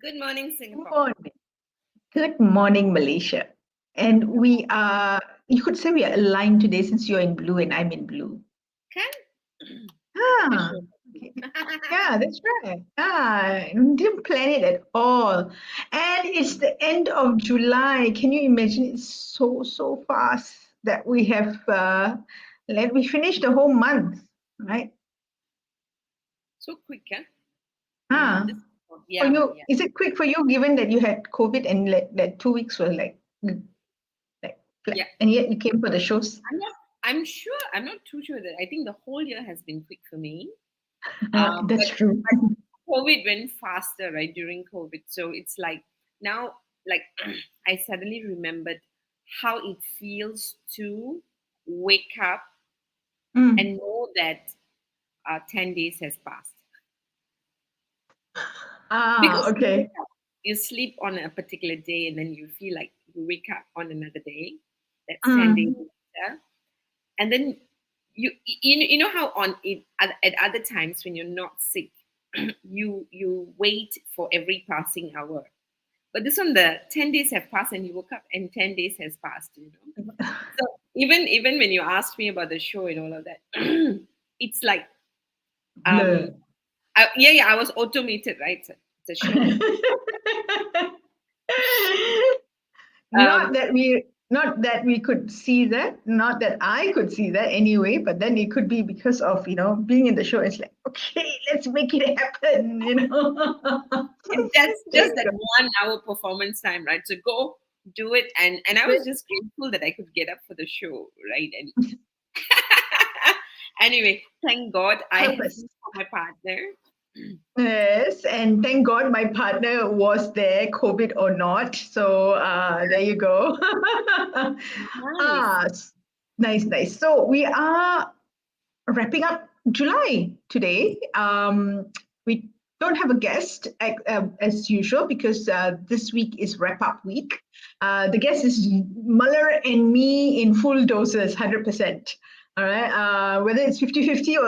Good morning, Good Singapore. morning. Good morning, Malaysia. And we are, you could say we are aligned today since you're in blue and I'm in blue. Kan? Kita Ah, show. okay. Yeah, that's right. Didn't plan it at all. And it's the end of July. Can you imagine? It's so fast that we have, we finished the whole month, right? So quick, huh? Ah, This, for yeah, you, yeah. is it quick for you given that you had COVID and that 2 weeks were like flat, Yeah. and yet you came for the shows? I'm sure. I'm not too sure that. I think the whole year has been quick for me. That's true. But COVID went faster, right, during COVID. So it's like now, like I suddenly remembered how it feels to wake up Mm. and know that 10 days has passed. Ah, Because you okay. wake up, you sleep on a particular day, and then you feel like you wake up on another day. That's 10 days Mm. later. And then you know how at other times when you're not sick, you wait for every passing hour. But this one, the 10 days have passed and you woke up and 10 days has passed, you know. So even when you asked me about the show and all of that, it's like Blur. yeah, I was automated, right? It's a show. Not Um, that we could see that, not that I could see that anyway, but then it could be because of, being in the show. It's like, okay, let's make it happen. and that's There just you that go. 1 hour performance time, right? So go do it, and I was just grateful that I could get up for the show, right? And anyway, thank God I have Purpose. food for my partner. Yes, and thank God my partner was there, COVID or not. So there you go. Nice. ah, nice, nice. So we are wrapping up July today. We don't have a guest as usual because this week is wrap up week. The guest is Malar and me in full doses, 100%. All right. Whether it's 50-50 or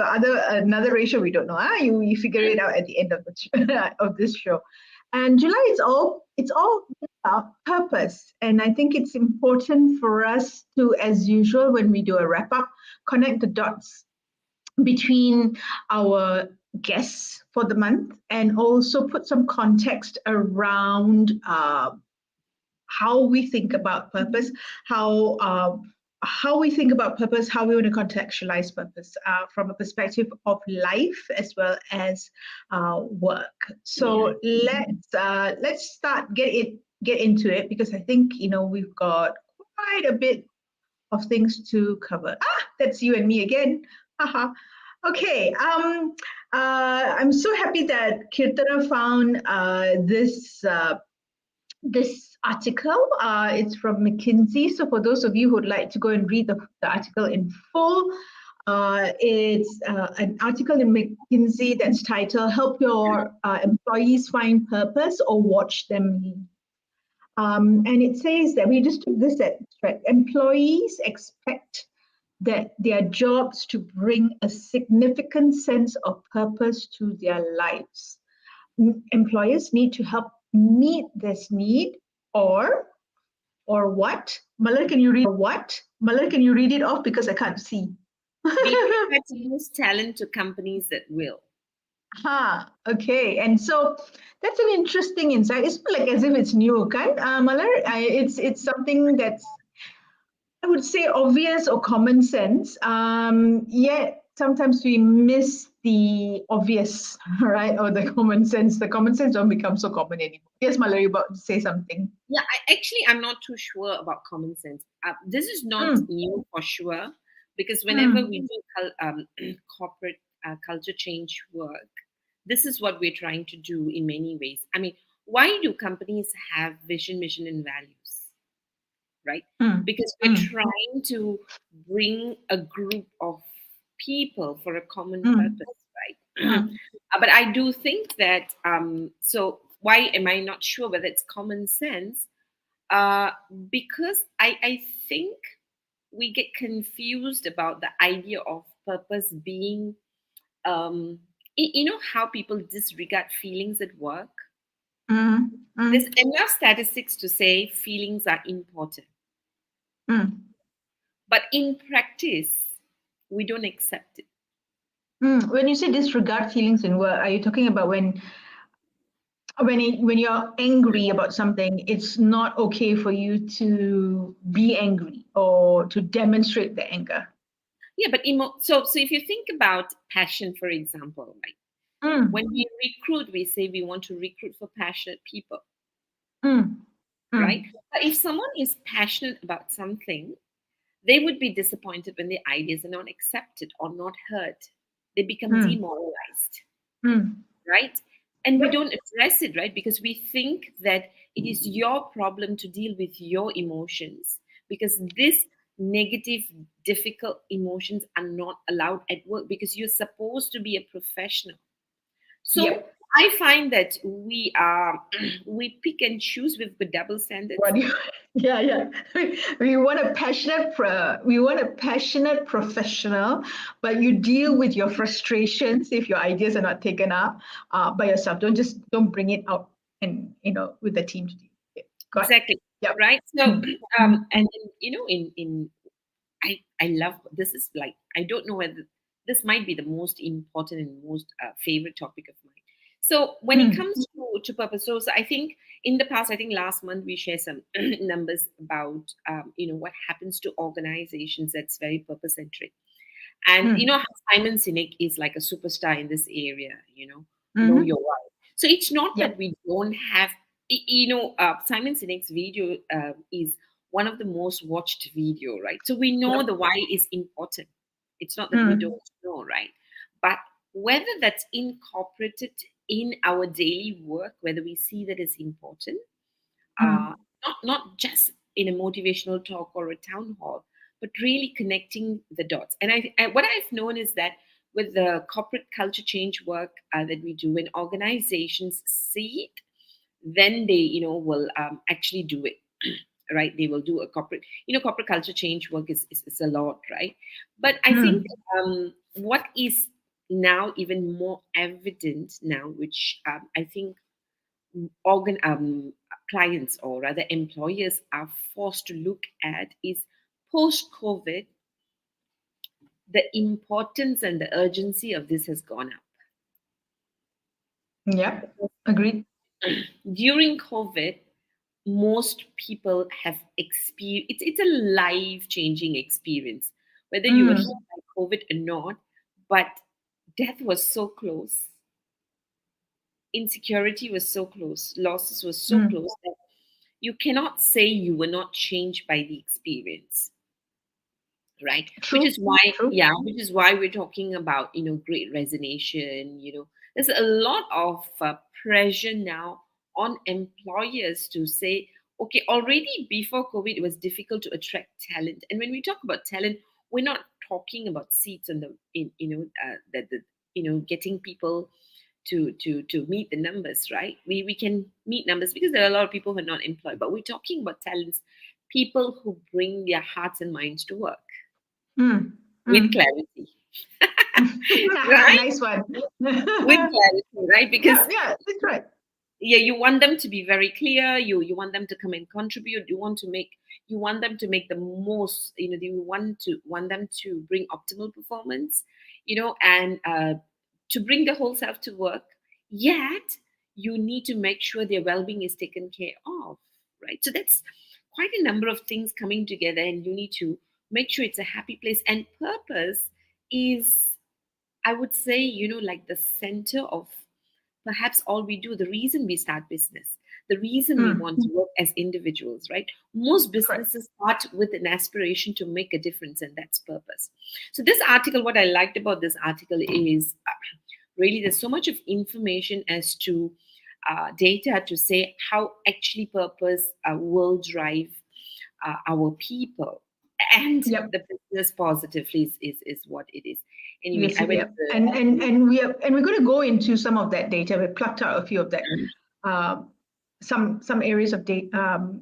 another ratio, we don't know. You figure it out at the end of of this show. And July it's all about purpose. And I think it's important for us to, as usual, when we do a wrap up, connect the dots between our guests for the month and also put some context around how we think about purpose, how uh, how we think about purpose, how we want to contextualize purpose from a perspective of life as well as work. Yeah. So let's start get into it because I think we've got quite a bit of things to cover. That's you and me again. Haha. Okay. I'm so happy that Kirtana found this article. It's from McKinsey. So for those of you who'd like to go and read the article in full, it's an article in McKinsey that's titled "Help Your Employees Find Purpose or Watch Them Leave." And it says that we just took this extract. Employees expect that their jobs to bring a significant sense of purpose to their lives. Employers need to help meet this need, or what? Malar, can you read it off because I can't see? Be prepared to lose talent to companies that will. Okay. And so that's an interesting insight. It's not like as if it's new, kan? Malar, it's something that's, I would say, obvious or common sense. Yet sometimes we miss the obvious, right? Or the common sense. The common sense don't become so common anymore. Yes, Malar, you about to say something. Yeah, I'm not too sure about common sense. This is not Mm, new for sure, because whenever mm, we do corporate culture change work, this is what we're trying to do in many ways. I mean, why do companies have vision, mission, and values? Right? mm, Because we're mm, trying to bring a group of people for a common mm, purpose, right? mm, But I do think that so why am I not sure whether it's common sense? Uh, because I think we get confused about the idea of purpose being, you know, how people disregard feelings at work. Mm, There's mm, enough statistics to say feelings are important. mm, But in practice, we don't accept it. mm. When you say disregard feelings in work, are you talking about when you're angry about something, it's not okay for you to be angry or to demonstrate the anger? Yeah, but so if you think about passion, for example, right? Mm, When we recruit, we say we want to recruit for passionate people, mm, right? mm, But if someone is passionate about something, they would be disappointed when their ideas are not accepted or not heard. They become mm, demoralized, mm. right? And we Yep. don't address it, right? Because we think that it is your problem to deal with your emotions, because this negative, difficult emotions are not allowed at work because you're supposed to be a professional. So Yep. I find that we are we pick and choose with the double standards. What do you, yeah, yeah. We want a passionate professional, but you deal with your frustrations if your ideas are not taken up by yourself. Don't bring it out and with the team to do it. Got it. Exactly. Yep. Right. So Mm, mm, and in I love this is like I don't know whether this might be the most important and most favorite topic of mine. So when it mm, comes to purpose, so I think in the past, I think last month we shared some numbers about what happens to organizations that's very purpose centric, and you know mm, how Simon Sinek is like a superstar in this area. Know mm-hmm. your why. So it's not that Yep. we don't have, Simon Sinek's video is one of the most watched video, right? So we know Yep. the why is important. It's not that we Mm, don't know, right? But whether that's incorporated in our daily work, whether we see that it's important, uh, mm, not just in a motivational talk or a town hall, but really connecting the dots. And what I've known is that with the corporate culture change work that we do, when organizations see it, then they will actually do it. Right, they will do a corporate culture change work is a lot, right? But I think mm, what is now even more evident now, which I think clients or rather employers are forced to look at, is post COVID, the importance and the urgency of this has gone yep. up. Agreed. During COVID, most people have experienced it's a life changing experience, whether you were hit Mm, by COVID or not. But death was so close, insecurity was so close, losses were so mm. close that you cannot say you were not changed by the experience, right? Which True. is why, True. yeah, which is why we're talking about great resignation. There's a lot of pressure now on employers to say, okay, already before COVID it was difficult to attract talent, and when we talk about talent, we're not talking about seats on the in the getting people to meet the numbers, right? We can meet numbers because there are a lot of people who are not employed, but we're talking about talents, people who bring their hearts and minds to work Mm, with mm. clarity, right? Nice one. With Yeah, clarity, right? Because yeah, that's right. yeah, you want them to be very clear. You want them to come and contribute. You want them to make the most. Want them to bring optimal performance. And to bring the whole self to work. Yet you need to make sure their well-being is taken care of, right? So that's quite a number of things coming together, and you need to make sure it's a happy place. And purpose is, I would say, like the center of perhaps all we do, the reason we start business, the reason we Mm, want to work as individuals, right? Most correct. businesses start with an aspiration to make a difference, and that's purpose. So, this article, what I liked about this article is really there's so much of information as to data to say how actually purpose will drive our people and Yep. the business positively is what it is. Anyway, Yes, I went yep. And we're going to go into some of that data. We plucked out a few of that, um, some areas of data.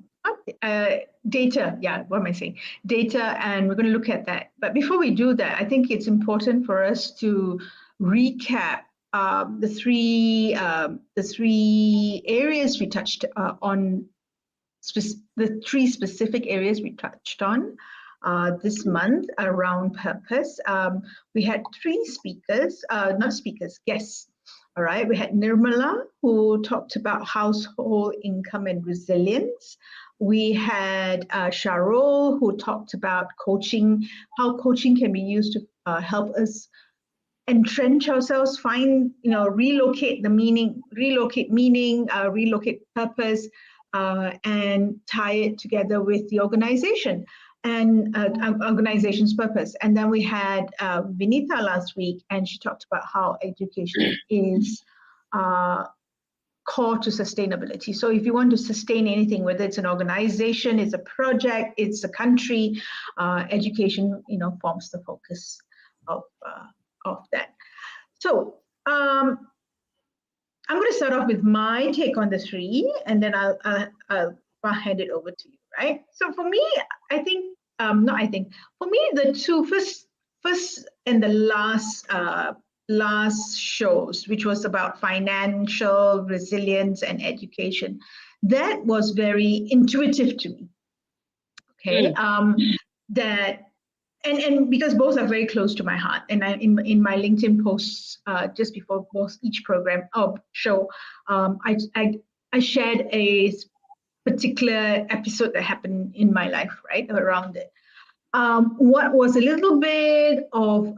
Yeah, what am I saying? Data, and we're going to look at that. But before we do that, I think it's important for us to recap the three areas we touched on, the three specific areas we touched on this month around purpose. We had three speakers, guests. All right, we had Nirmala, who talked about household income and resilience. We had Sharol, who talked about coaching, how coaching can be used to help us entrench ourselves, find, relocate meaning, relocate purpose, and tie it together with the organization and organization's purpose. And then we had Vinita last week, and she talked about how education is core to sustainability. So if you want to sustain anything, whether it's an organization, it's a project, it's a country, education, forms the focus of that. So I'm going to start off with my take on the three, and then I'll hand it over to you, right? So for me, for me, the two first and the last shows, which was about financial resilience and education, that was very intuitive to me. Okay, that. And because both are very close to my heart, and in my LinkedIn posts just before each program show, I shared a particular episode that happened in my life, right, around it. What was a little bit of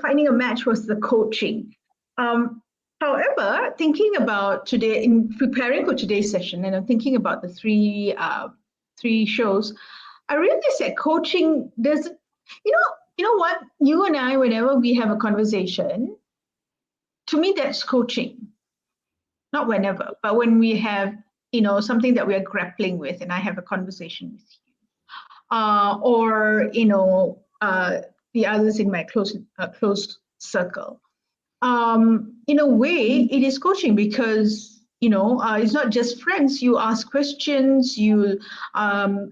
finding a match was the coaching. However, thinking about today, in preparing for today's session, and I'm thinking about the three shows, I realized that coaching doesn't, you know what, you and I, whenever we have a conversation, to me, that's coaching. Not whenever, but when we have, something that we are grappling with, and I have a conversation with you, or, the others in my close circle. In a way, it is coaching because, it's not just friends. You ask questions, you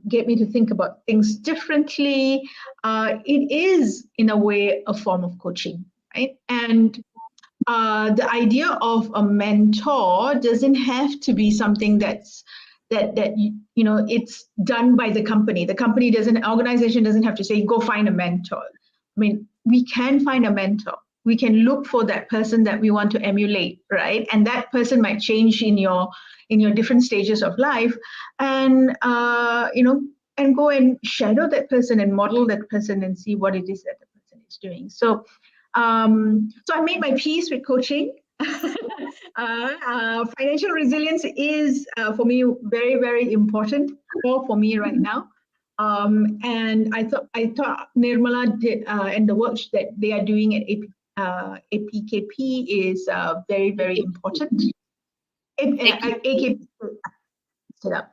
get me to think about things differently. It is, in a way, a form of coaching, right? And the idea of a mentor doesn't have to be something that it's done by the company. The organization doesn't have to say, go find a mentor. I mean, we can find a mentor. We can look for that person that we want to emulate, right? And that person might change in your different stages of life, and and go and shadow that person and model that person and see what it is that the person is doing. So I made my peace with coaching. Financial resilience is for me very, very important for me right now. And I thought Nirmala did, and the work that they are doing at APKP is very, very important. AKP set up.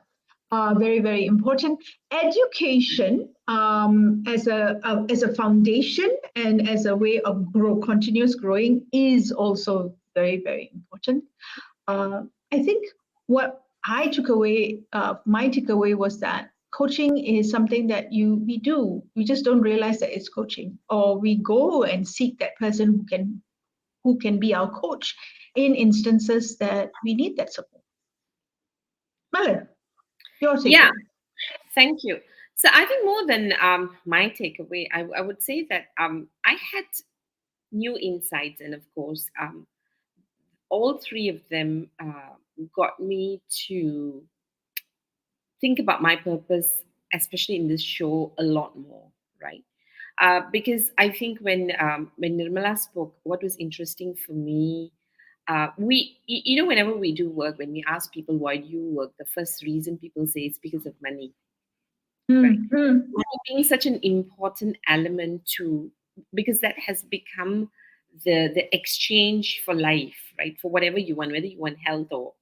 Very, very important. Education as a foundation and as a way of continuous growing is also very, very important. I think what I took away, my takeaway was that coaching is something that we do. We just don't realize that it's coaching, or we go and seek that person who can be our coach in instances that we need that support. Malar, your takeaway. Yeah, thank you. So I think more than my takeaway, I would say that I had new insights, and of course, all three of them got me to think about my purpose, especially in this show, a lot more, right? Because I think when Nirmala spoke, what was interesting for me, whenever we do work, when we ask people why do you work, the first reason people say it's because of money, right? Money being such an important element because that has become the exchange for life, right? For whatever you want, whether you want health or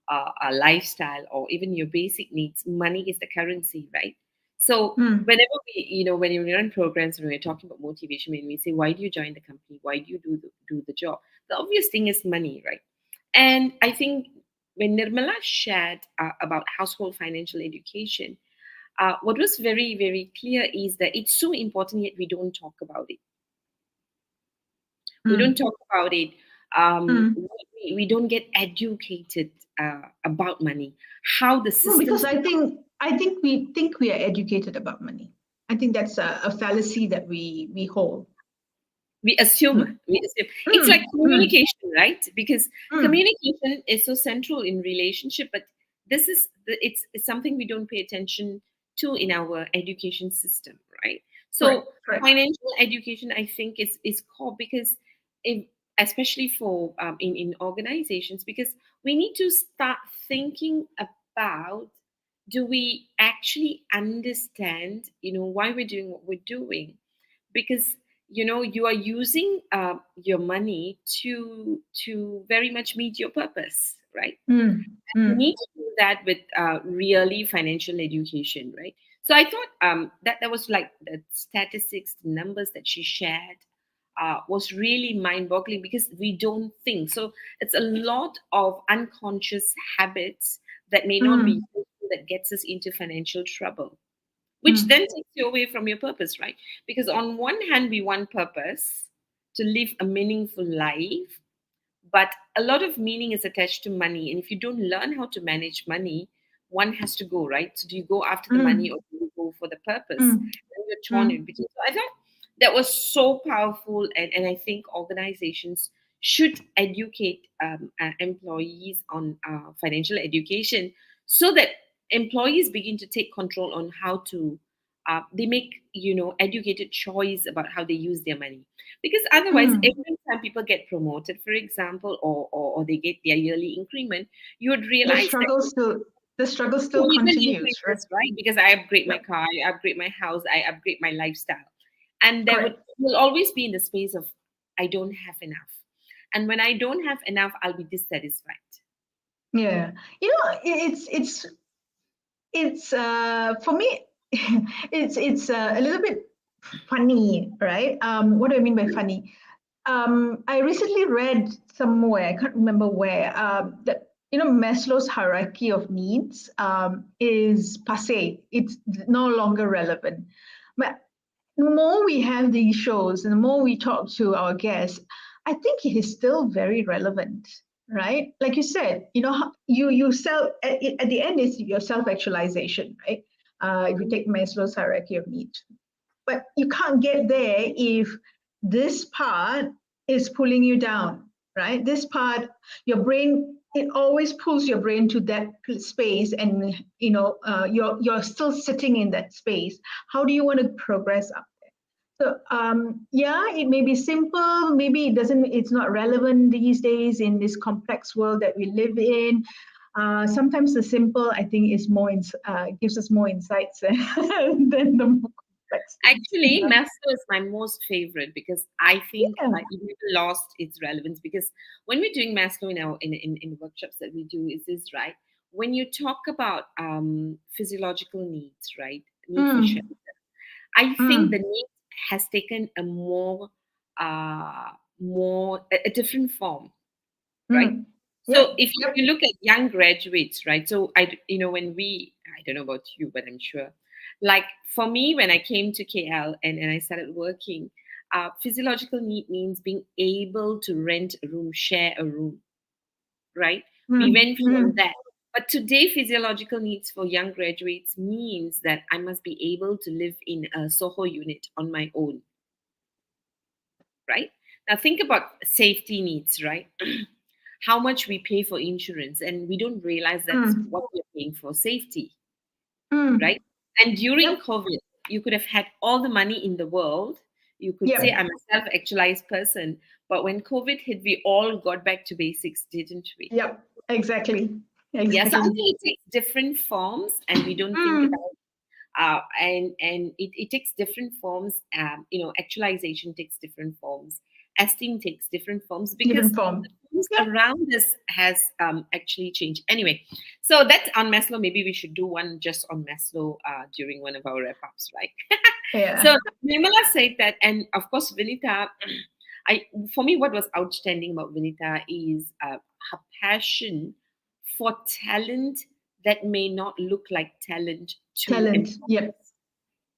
a lifestyle or even your basic needs, money is the currency, right? So whenever when you run programs, when we're talking about motivation, when we say, why do you join the company? Why do you do the job? The obvious thing is money, right? And I think when Nirmala shared about household financial education, what was very, very clear is that it's so important, yet we don't talk about it. We don't mm, talk about it. mm. We don't get educated about money, how the No, because systems. I think we think we are educated about money. I think that's a fallacy that we hold. We assume, Mm, it's like mm, mm, communication, right? Because mm, communication is so central in relationship, but it's something we don't pay attention to in our education system, right? correct, So correct. financial education, I think, is core, because if, especially for in organizations, because we need to start thinking about, do we actually understand, why we're doing what we're doing? Because you are using your money to very much meet your purpose, right? Mm, You mm, need to do that with really financial education, right? So I thought that was like the statistics, the numbers that she shared was really mind-boggling, because we don't think so. It's a lot of unconscious habits that may not be mm, useful, that gets us into financial trouble, which mm, then takes you away from your purpose, right? Because on one hand, we want purpose to live a meaningful life, but a lot of meaning is attached to money. And if you don't learn how to manage money, one has to go, right? So do you go after the money, mm, or do you go for the purpose? mm, And you're torn in mm, between. So I thought that was so powerful. And I think organizations should educate employees on financial education, so that employees begin to take control on how to they make educated choice about how they use their money. Because otherwise, mm. every time people get promoted, for example, or they get their yearly increment, you would The realize that struggle still the struggle still it even continues, right? increases, right? Because I upgrade my Yep, car, I upgrade my house, I upgrade my lifestyle. And there correct. will always be in the space of, I don't have enough. And when I don't have enough, I'll be dissatisfied. Yeah. It's for me it's a little bit funny, right? What do I mean by funny? I recently read somewhere, I can't remember where, that Maslow's hierarchy of needs is passé. It's no longer relevant. But the more we have these shows and the more we talk to our guests, I think it is still very relevant, right? Like you said, you self at the end is your self actualization, right? If you take Maslow's hierarchy of needs, but you can't get there if this part is pulling you down, right? This part, your brain, it always pulls your brain to that space, and you're still sitting in that space. How do you want to progress up? So yeah, it may be simple. Maybe it's not relevant these days in this complex world that we live in. Sometimes the simple, I think, is gives us more insights than the more complex things. Actually, Maslow is my most favorite, because I think Yeah. it never lost its relevance. Because when we're doing Maslow in our in the workshops that we do, is this right? When you talk about physiological needs, right? Need for shelter. Mm, I think the mm, need has taken a a different form, right? mm. So Yep. if Yep. you look at young graduates, right? So when I don't know about you, but I'm sure, like for me, when I came to KL and I started working, physiological need means being able to rent a room, share a room, right? We Mm, went from mm. that. But today, physiological needs for young graduates means that I must be able to live in a Soho unit on my own, right? Now, think about safety needs, right? How much we pay for insurance, and we don't realize that's Mm, what we're paying for, safety, mm. right? And during Yep. COVID, you could have had all the money in the world. You could say, Yep. I'm a self actualized person. But when COVID hit, we all got back to basics, didn't we? Yep. Exactly. Yeah, so I Exactly. think it takes different forms, and we don't think Mm. about and it takes different forms. Actualization takes different forms. Esteem takes different forms, because Different form. the forms Yep. around us has actually changed. Anyway, so that's on Maslow. Maybe we should do one just on Maslow during one of our wrap ups, right? Yeah. So Nirmala said that, and of course, Vinita. I For me, what was outstanding about Vinita is her passion for talent that may not look like talent to Talent. Yep. employees,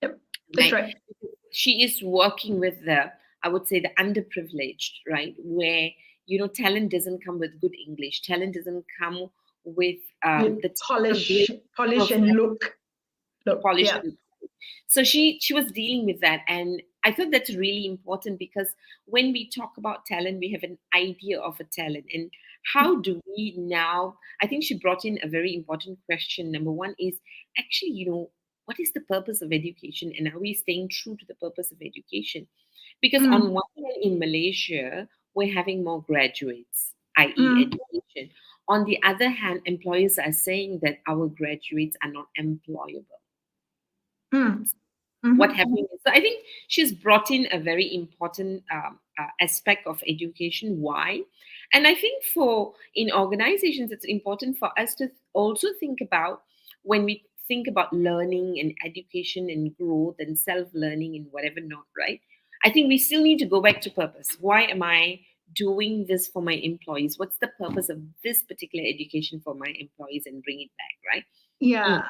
Yep. That's right? right. She is working with the I would say, the underprivileged, right? Where, talent doesn't come with good English, talent doesn't come with With the typical great polish and professional look. polish. Yeah. So she was dealing with that, and I thought that's really important, because when we talk about talent, we have an idea of a talent, and how do we now? I think she brought in a very important question. Number one is actually, what is the purpose of education, and are we staying true to the purpose of education? Because on Mm, one hand, in Malaysia, we're having more graduates, i.e., mm, education. On the other hand, employers are saying that our graduates are not employable. mm, What mm, happening is, so I think she's brought in a very important aspect of education. Why? And I think for in organizations, it's important for us to also think about, when we think about learning and education and growth and self-learning and whatever not, right? I think we still need to go back to purpose. Why am I doing this for my employees? What's the purpose of this particular education for my employees, and bring it back, right? yeah.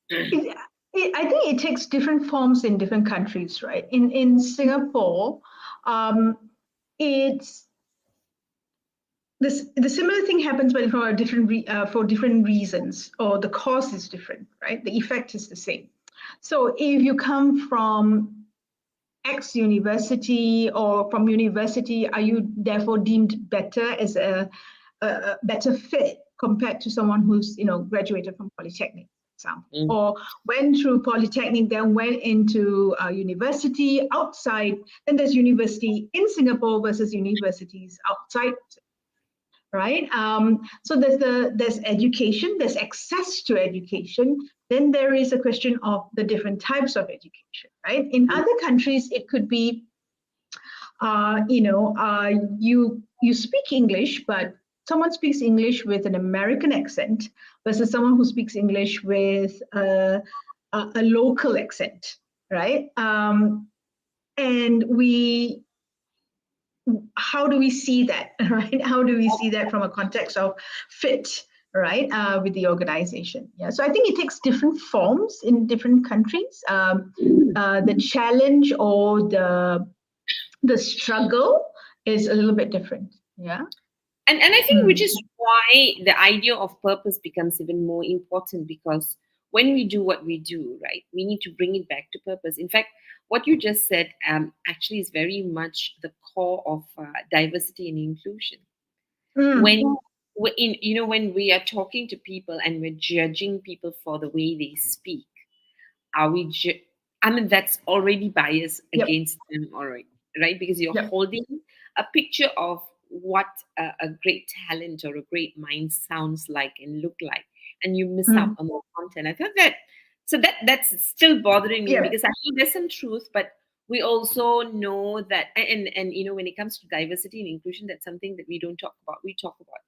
It, I think it takes different forms in different countries, right? In Singapore, um, it's the similar thing happens, but for a for different reasons, or the cause is different, right? The effect is the same. So if you come from X university or from university, are you therefore deemed better as a better fit compared to someone who's graduated from polytechnic, for example, Mm. or went through polytechnic, then went into a university outside? Then there's university in Singapore versus universities outside, right? So there's education, there's access to education. Then there is a question of the different types of education, right? In other countries, it could be, you speak English, but someone speaks English with an American accent versus someone who speaks English with a local accent, right? And how do we see that, right? How do we see that from a context of fit, right, with the organization? Yeah, so I think it takes different forms in different countries. The challenge or the struggle is a little bit different. Yeah. And I think, which Mm. is why the idea of purpose becomes even more important, because when we do what we do, right, we need to bring it back to purpose. In fact, what you just said actually is very much the core of diversity and inclusion. Mm. When we are talking to people and we're judging people for the way they speak, are we I mean, that's already bias Yep. against them, all right, right? Because you're Yep. holding a picture of what a great talent or a great mind sounds like and look like, and you miss out Mm. on the content. I thought that, so that's still bothering me, Yeah. because I know there's some truth, but we also know that, and when it comes to diversity and inclusion, that's something that we don't talk about. We talk about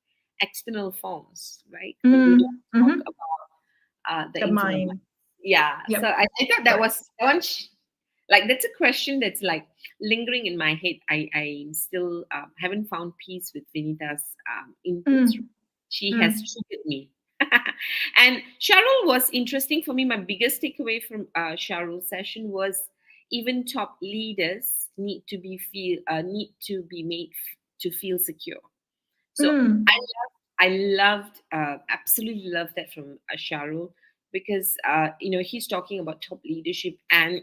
external forms, right? But we Mm. don't talk Mm-hmm. about the The internal. mind. Yeah, so Yep. I thought that Correct. was one like, that's a question that's like lingering in my head. I still haven't found peace with Vinita's inputs. Mm. She has Mm. triggered me. And Cheryl was interesting for me. My biggest takeaway from Cheryl's session was, even top leaders need to be made to feel secure. So Mm. I absolutely loved that from Shahrul, because he's talking about top leadership, and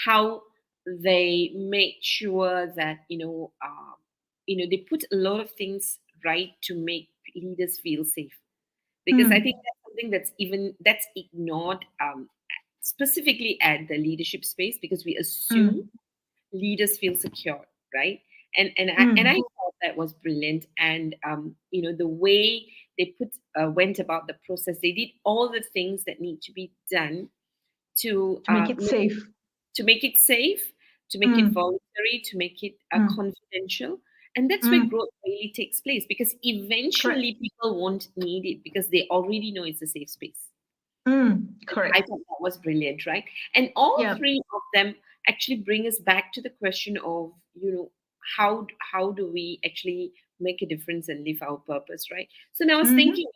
how they make sure that they put a lot of things right to make leaders feel safe, because I Mm. think that's something that's ignored, specifically at the leadership space, because we assume Mm. leaders feel secure, right? And I Mm. thought that was brilliant. And the way they went about the process, they did all the things that need to be done to To make it safe. to make it safe, to make it Mm. voluntary, to make it Mm. confidential. And that's where Mm. growth really takes place, because Correct. eventually people won't need it, because they already know it's a safe space. Mm. I Correct. thought that was brilliant, right? And all Yeah. three of them actually bring us back to the question of, how do we actually make a difference and live our purpose, right? So now I was Mm-hmm. thinking,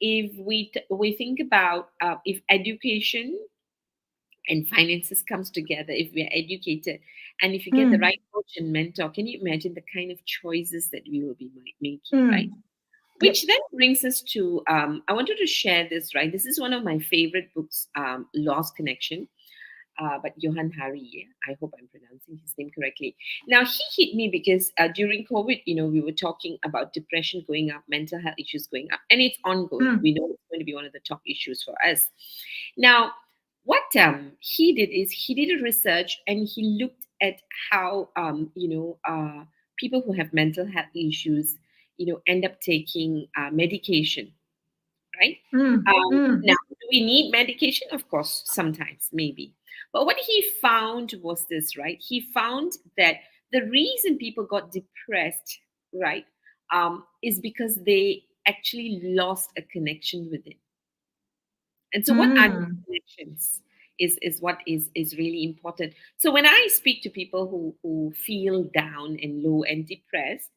if we think about if education and finances comes together, if we are educated, and if you get the Mm, right coach and mentor, can you imagine the kind of choices that we will be making, right? mm. Which Yep. then brings us to, I wanted to share this, right? This is one of my favorite books, Lost Connection, but Johann Hari. Yeah, I hope I'm pronouncing his name correctly. Now, he hit me because during COVID, we were talking about depression going up, mental health issues going up, and it's ongoing. Mm, We know it's going to be one of the top issues for us. Now, what he did is he did a research and he looked at how, people who have mental health issues, end up taking medication, right? mm, Now, mm, do we need medication? Of course, sometimes, maybe. But what he found was this, right? He found that the reason people got depressed, right, is because they actually lost a connection with it. And so, what are these mm, connections? Is what is really important. So when I speak to people who feel down and low and depressed,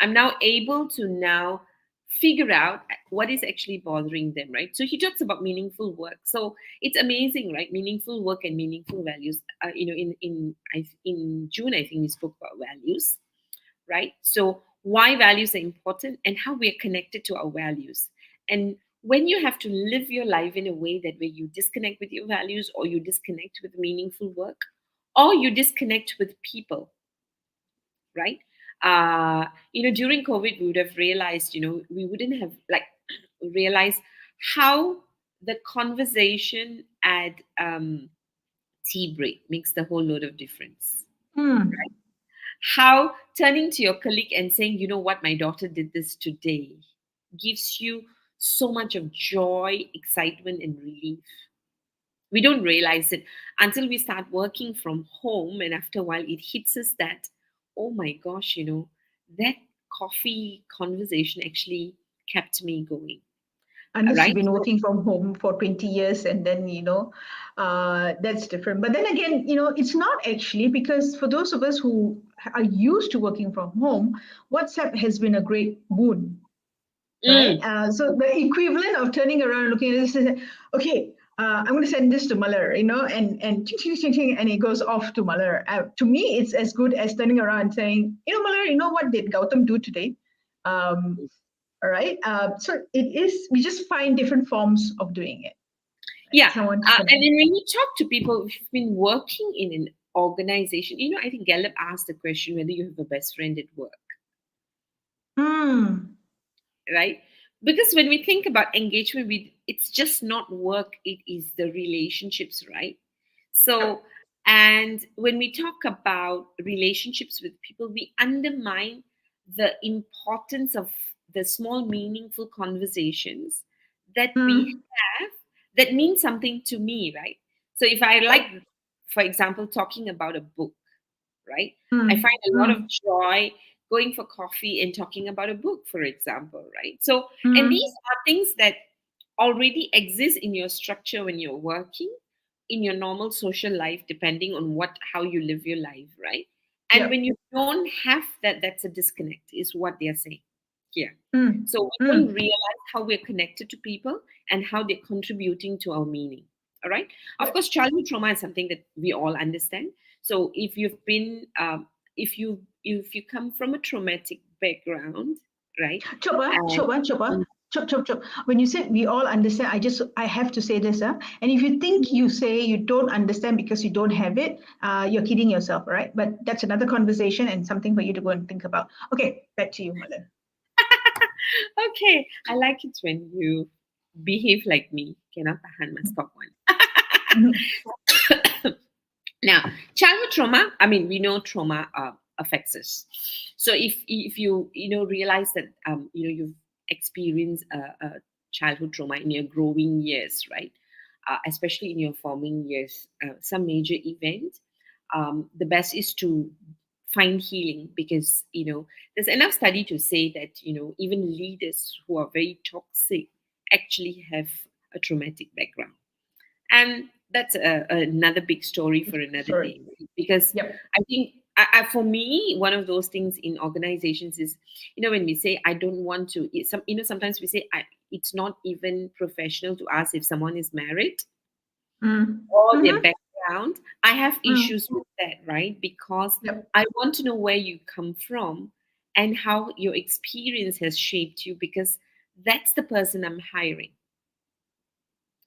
I'm now able to now figure out what is actually bothering them, right? So he talks about meaningful work. So it's amazing, right? Meaningful work and meaningful values. In June, I think we spoke about values, right? So why values are important and how we are connected to our values. And when you have to live your life in a way that where you disconnect with your values, or you disconnect with meaningful work, or you disconnect with people, right? During COVID, we would have realized, we wouldn't have like realized how the conversation at tea break makes the whole load of difference. mm. How turning to your colleague and saying, you know what, my daughter did this today, gives you so much of joy, excitement, and relief. We don't realize it until we start working from home, and after a while, it hits us that, oh my gosh, that coffee conversation actually kept me going, Unless you've right? been So, working from home for 20 years and then, that's different. But then again, it's not actually, because for those of us who are used to working from home, WhatsApp has been a great boon, right? mm, So the equivalent of turning around and looking at this is, okay, I'm going to send this to Malar, and ching, ching, ching, ching, and it goes off to Malar. To me, it's as good as turning around and saying, Malar, what did Gautam do today? Um, all right. So it is. We just find different forms of doing it. Right? yeah. Someone to And connect. then when you talk to people who've been working in an organization, I think Gallup asked the question whether you have a best friend at work, Hmm. right? Because when we think about engagement, it's just not work, it is the relationships, right? So, and when we talk about relationships with people, we undermine the importance of the small, meaningful conversations that we Hmm. have that mean something to me, right? So, if I like, Yep. for example, talking about a book, right? I Hmm. find a lot of Hmm. joy going for coffee and talking about a book, for example, right? So, and these Hmm. are things that already exist in your structure when you're working, in your normal social life, depending on how you live your life, right? And Yep. when you don't have that, that's a disconnect, is what they're saying here. Hmm. So we don't Hmm. realize how we're connected to people and how they're contributing to our meaning. All right. Of Yep. course, childhood trauma is something that we all understand. So if you come from a traumatic background, right? Chopa, And chopa, chopa. Chop, chop, chop. When you said we all understand, I have to say this, And if you think you say you don't understand because you don't have it, you're kidding yourself, right? But that's another conversation and something for you to go and think about. Okay, back to you, Malan. okay, I like it when you behave like me. Cannot tahan, must stop one. Mhm. Now, childhood trauma. I mean, we know trauma affects us. So if you realize that you've experienced a childhood trauma in your growing years, right? Especially in your forming years, some major event, the best is to find healing, because there's enough study to say that even leaders who are very toxic actually have a traumatic background. And that's another big story for another Sorry. day, right? Because Yep. I think, for me, one of those things in organizations is, when we say I don't want to, sometimes we say it's not even professional to ask if someone is married Mm. or their Mm-hmm. background. around, I have Mm. issues with that, right? Because Yep. I want to know where you come from and how your experience has shaped you, because that's the person I'm hiring,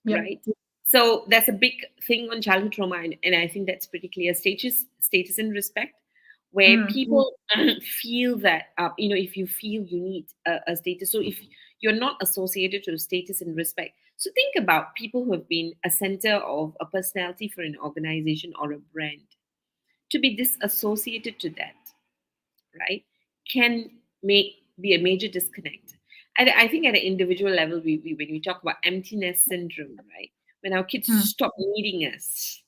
Yep. right? So that's a big thing on childhood trauma, and I think that's pretty clear. Status and respect, where Mm. people feel that if you feel you need a status, so if you're not associated to status and respect, so think about people who have been a center of a personality for an organization or a brand, to be disassociated to that, right, can make be a major disconnect. And I think at an individual level, we when we talk about emptiness syndrome, right, when our kids Mm. stop needing us,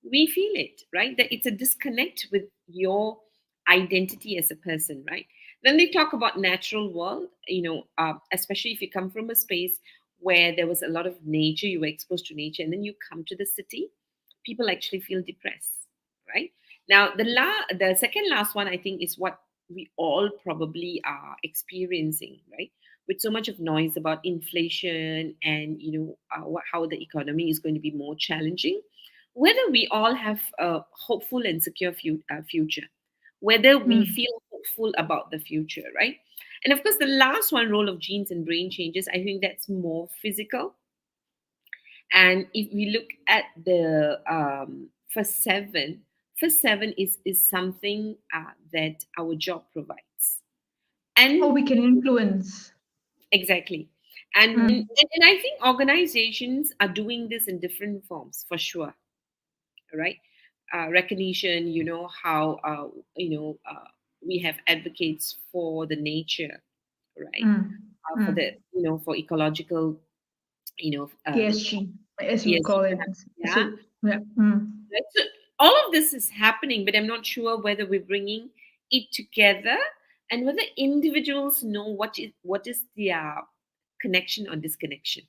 we feel it, right? That it's a disconnect with your identity as a person, right? Then they talk about natural world, especially if you come from a space where there was a lot of nature, you were exposed to nature, and then you come to the city, people actually feel depressed, right? Now, the second last one, I think, is what we all probably are experiencing, right? With so much of noise about inflation and how the economy is going to be more challenging, whether we all have a hopeful and secure future, whether we Mm. feel hopeful about the future, right? And of course, the last one, role of genes and brain changes, I think that's more physical. And if we look at the first seven is something that our job provides. Oh, And we can influence. exactly. And, Mm. and I think organizations are doing this in different forms for sure, right? Recognition, how we have advocates for the nature, right? Mm. For Mm. the for ecological, you know um, ESG, as you yes, call it. yeah, So, yeah. Mm. right. So all of this is happening, but I'm not sure whether we're bringing it together and whether individuals know what is their connection or disconnection.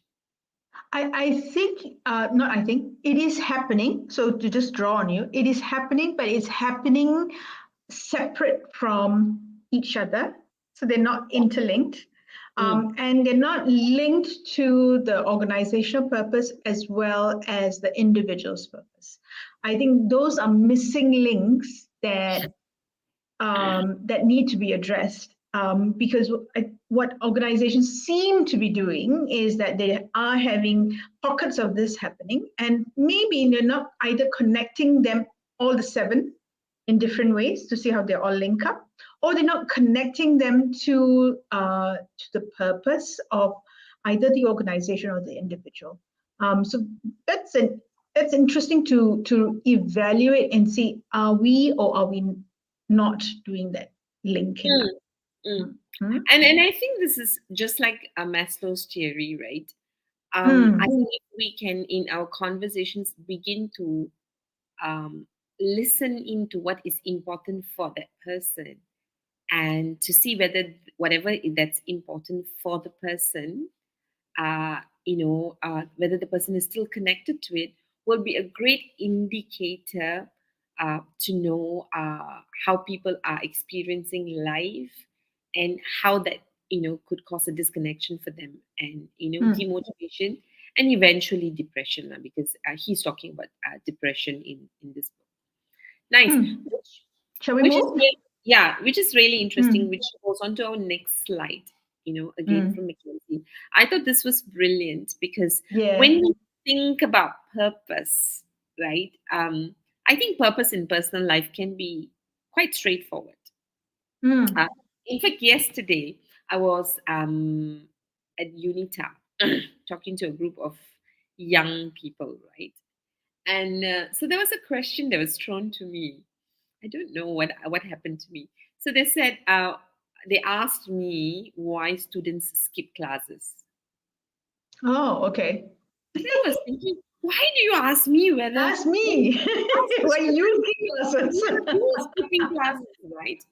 I think, not I think, it is happening. So to just draw on you, it is happening, but it's happening separate from each other. So they're not interlinked. Mm, And they're not linked to the organizational purpose as well as the individual's purpose. I think those are missing links that need to be addressed. Because what organizations seem to be doing is that they are having pockets of this happening, and maybe they're not either connecting them all the seven in different ways to see how they all link up, or they're not connecting them to the purpose of either the organization or the individual. So that's an that's interesting to evaluate and see, are we or are we not doing that linking mm, up? mm. Mm. And I think this is just like a Maslow's theory, right? I Mm. think if we can, in our conversations, begin to um, listen into what is important for that person, and to see whether whatever that's important for the person, whether the person is still connected to it, will be a great indicator to know how people are experiencing life, and how that could cause a disconnection for them, and Mm. demotivation, and eventually depression, because he's talking about depression in this book. Nice. Mm. Which, Shall we which is move? yeah, which is really interesting, Mm. which goes on to our next slide, again Mm. from McKinsey. I thought this was brilliant because Yeah. when we think about purpose, right, I think purpose in personal life can be quite straightforward. Uh, Mm. in fact, yesterday I was at UNITA talking to a group of young people, right? And so there was a question that was thrown to me. I don't know what happened to me. So they asked me why students skip classes. Oh, okay. And I was thinking, why do you ask me whether Ask me. ask Why me you give classes? who is skipping classes, right?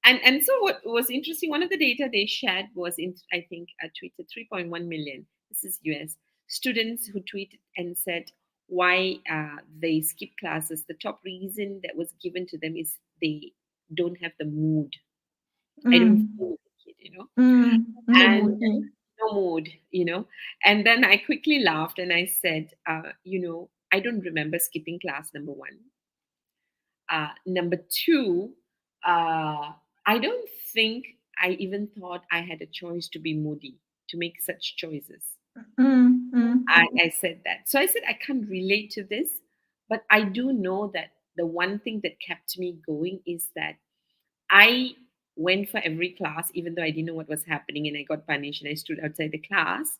And and so what was interesting, one of the data they shared was in, I think, tweeted 3.1 million. This is US students who tweeted and said why they skip classes. The top reason that was given to them is they don't have the mood. I don't Mm. feel like it, No and mood. no mood, And then I quickly laughed and I said, I don't remember skipping class, number one. Number two, I don't think I even thought I had a choice to be moody, to make such choices. Mm, mm. I said that. So I said, I can't relate to this, but I do know that the one thing that kept me going is that I went for every class, even though I didn't know what was happening and I got punished and I stood outside the class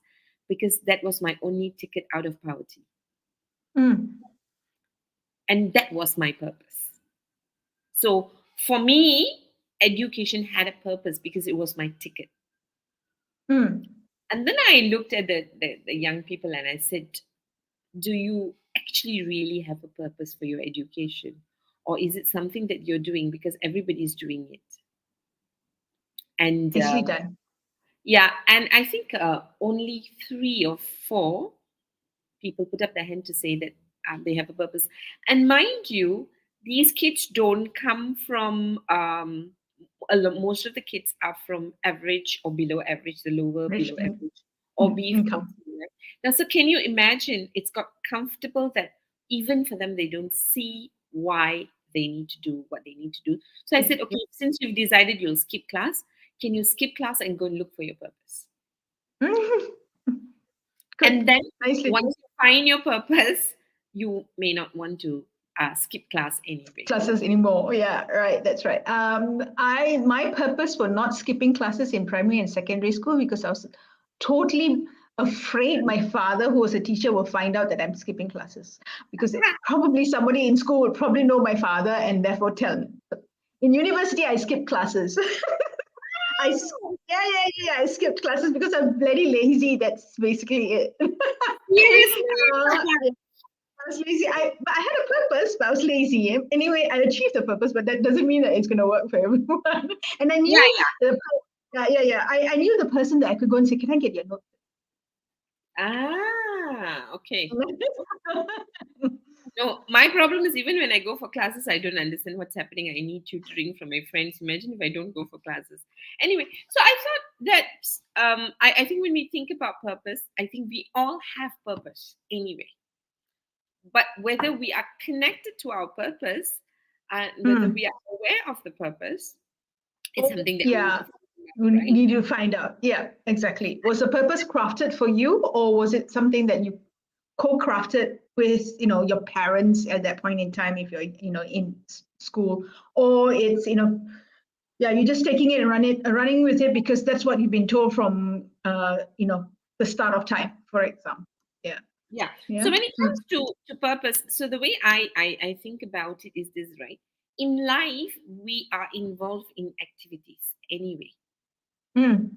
because that was my only ticket out of poverty. Mm, And that was my purpose. So for me, education had a purpose because it was my ticket. mm. And then I looked at the young people and I said, do you actually really have a purpose for your education? Or is it something that you're doing because everybody's doing it? And Nicely done. yeah, and I think only three or four people put up their hand to say that they have a purpose. And mind you, these kids don't come from, most of the kids are from average or below average, the lower Rich below average, or B40. income. Right? Now, so can you imagine it's got comfortable that even for them, they don't see why they need to do what they need to do. So I said, okay, Yep. since you've decided you'll skip class, can you skip class and go and look for your purpose? Good. And then Nicely. once you find your purpose, you may not want to skip class anyway. Classes anymore. Yeah, right. That's right. I my purpose for not skipping classes in primary and secondary school because I was totally afraid my father, who was a teacher, will find out that I'm skipping classes because probably somebody in school would probably know my father and therefore tell me. In university, I skipped classes. Yeah, yeah, yeah. I skipped classes because I'm bloody lazy. That's basically it. Seriously? Yeah, I was lazy. But I had a purpose, but I was lazy. Anyway, I achieved the purpose, but that doesn't mean that it's going to work for everyone. And I Yeah, knew the yeah, yeah, yeah. I knew the person that I could go and say, "Can I get your note?" yeah. Okay. No, my problem is even when I go for classes, I don't understand what's happening. I need tutoring from my friends. Imagine if I don't go for classes. Anyway, so I thought that I think when we think about purpose, I think we all have purpose anyway. But whether we are connected to our purpose and whether Mm. we are aware of the purpose is Oh, something that we need to yeah, find we out, right? need to find out. Yeah, exactly. Was the purpose crafted for you, or was it something that you co-crafted with, your parents at that point in time, if you're, in school, or it's, yeah, you're just taking it and running with it because that's what you've been told from, the start of time, for example. Yeah, Yeah. yeah. So when it Mm. comes to purpose, so the way I think about it is this, right? In life, we are involved in activities anyway. Mm.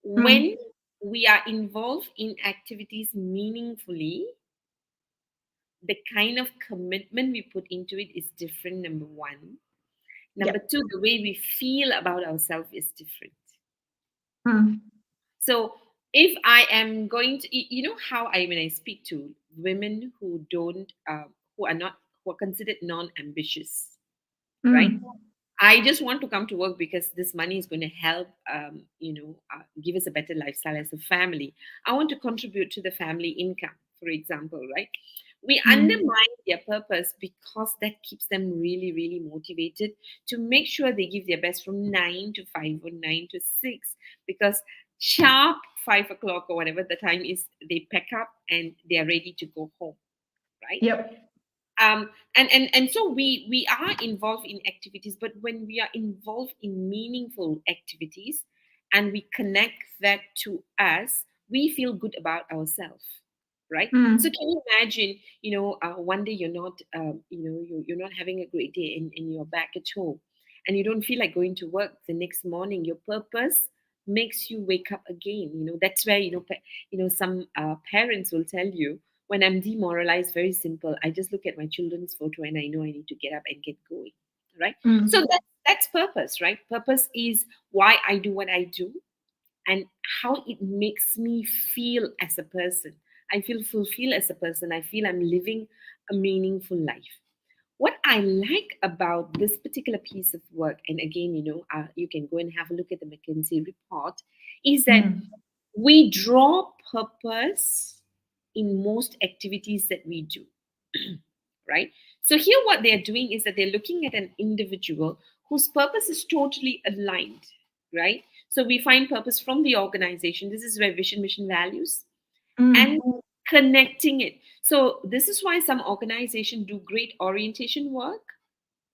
When Mm. we are involved in activities meaningfully, the kind of commitment we put into it is different, number one. Yeah. Number two, the way we feel about ourselves is different. Mm. So if I am going to, you know how when I speak to women who don't, who are considered non-ambitious, right? Mm. I just want to come to work because this money is going to help, give us a better lifestyle as a family. I want to contribute to the family income, for example, right? We Mm. undermine their purpose because that keeps them really, really motivated to make sure they give their best from 9 to 5 or 9 to 6 because sharp 5 o'clock or whatever the time is, they pack up and they are ready to go home, right? Yep. And so we are involved in activities, but when we are involved in meaningful activities and we connect that to us, we feel good about ourselves, right? So Mm. can you imagine, one day you're not you're not having a great day and you're back at home and you don't feel like going to work the next morning. Your purpose makes you wake up again. That's where some parents will tell you, when I'm demoralized, very simple. I just look at my children's photo and I know I need to get up and get going. Right? So Mm. that's purpose, right? Purpose is why I do what I do and how it makes me feel as a person. I feel fulfilled as a person. I feel I'm living a meaningful life. What I like about this particular piece of work, and again, you can go and have a look at the McKinsey report, is that Mm. we draw purpose in most activities that we do. right? So here what they're doing is that they're looking at an individual whose purpose is totally aligned, right? So we find purpose from the organization. This is where vision, mission, values, and Mm. connecting it. So this is why some organizations do great orientation work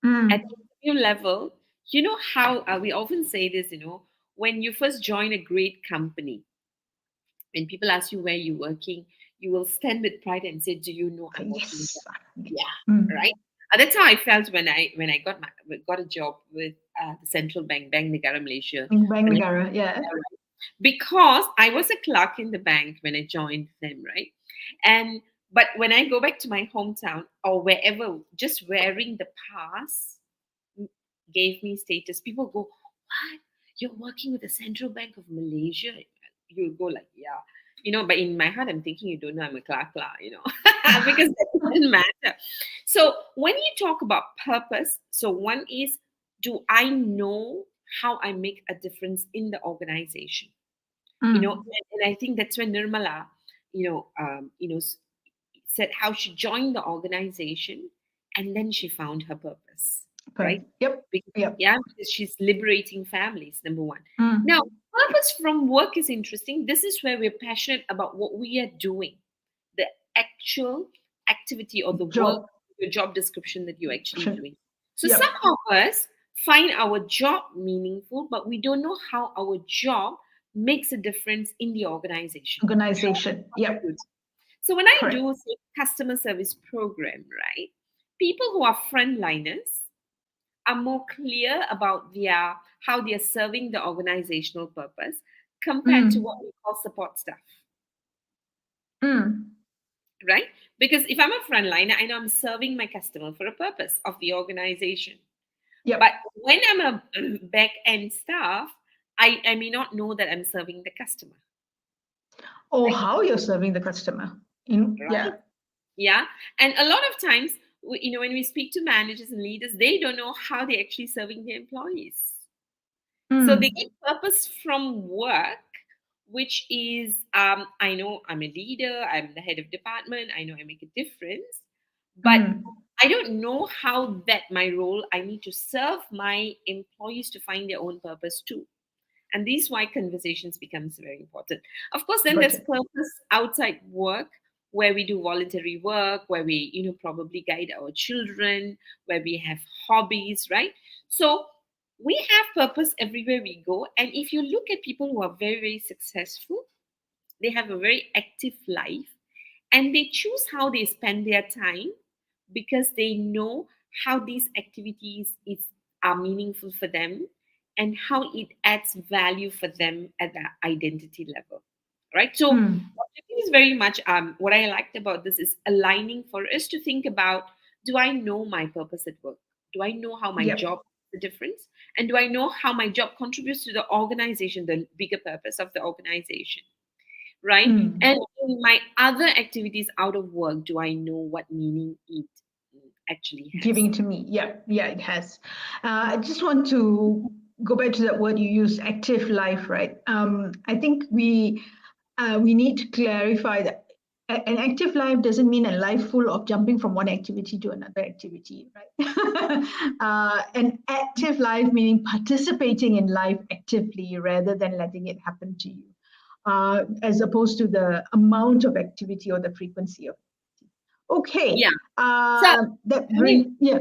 at Mm. interview level. You know how we often say this, when you first join a great company, when people ask you where you're working, you will stand with pride and say, "Do you know I'm working Yes. here?" Yeah, Mm. right. That's how I felt when I got a job with the central bank, Bank Negara Malaysia. In Bank When I, Negara, yeah. because I was a clerk in the bank when I joined them, right? And but when I go back to my hometown or wherever, just wearing the pass gave me status. People go, "What? You're working with the Central Bank of Malaysia?" You go like, "Yeah." But in my heart, I'm thinking, you don't know I'm a clerk, because that doesn't matter. So when you talk about purpose, so one is, do I know how I make a difference in the organization? Mm. And I think that's when Nirmala, said how she joined the organization and then she found her purpose, Okay. right? Yep. Because, Yep. yeah, because she's liberating families, number one. Now, Mm. purpose from work is interesting. This is where we're passionate about what we are doing, the actual activity or the work, Job. your job description that you're actually doing. So some Yep. of us find our job meaningful, but we don't know how our job makes a difference in the organization. How Organization. Yep. contributes. So when I Correct. do say customer service program, right, people who are frontliners are more clear about how they are serving the organizational purpose compared to what Mm. we call support staff, Mm. right? Because if I'm a frontliner, I know I'm serving my customer for a purpose of the organization. But Yep. when I'm a back end staff, I may not know that I'm serving the customer, Or right? how you're serving the customer. Right. Yeah. Yeah. And a lot of times, when we speak to managers and leaders, they don't know how they're actually serving their employees. So they Mm. get purpose from work, which is, I know I'm a leader, I'm the head of department, I know I make a difference, but Mm. I don't know how that my role, I need to serve my employees to find their own purpose too. And this is why conversations becomes very important. Of course, then Got there's it. purpose outside work, where we do voluntary work, where we probably guide our children, where we have hobbies, right? So we have purpose everywhere we go. And if you look at people who are very, very successful, they have a very active life, and they choose how they spend their time because they know how these activities are meaningful for them and how it adds value for them at the identity level, right? So Mm. objective is very much, what I liked about this is aligning for us to think about, do I know my purpose at work? Do I know how my Yep. job makes the difference? And do I know how my job contributes to the organization, the bigger purpose of the organization? Right? Mm. And in my other activities out of work, do I know what meaning it actually has? Giving to me. Yeah. Yeah, it has. I just want to go back to that word you use, active life, right? I think we need to clarify that an active life doesn't mean a life full of jumping from one activity to another activity, right? An active life meaning participating in life actively rather than letting it happen to you, as opposed to the amount of activity or the frequency of. Okay, Yeah. So, that I mean, bring yeah,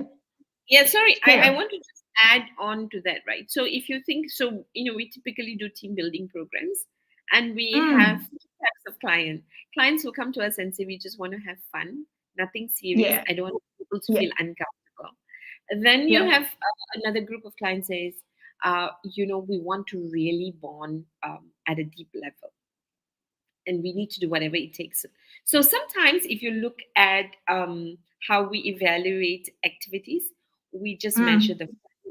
yeah, sorry, carry I on. want to just add on to that, right? So if you think so, we typically do team building programs, and we have Mm, two types of clients who come to us and say, we just want to have fun, nothing serious, yeah, I don't want people to yeah, feel uncomfortable. And then you yep. have another group of clients says, we want to really bond at a deep level, and we need to do whatever it takes. So sometimes, if you look at how we evaluate activities, we just measure Mm, the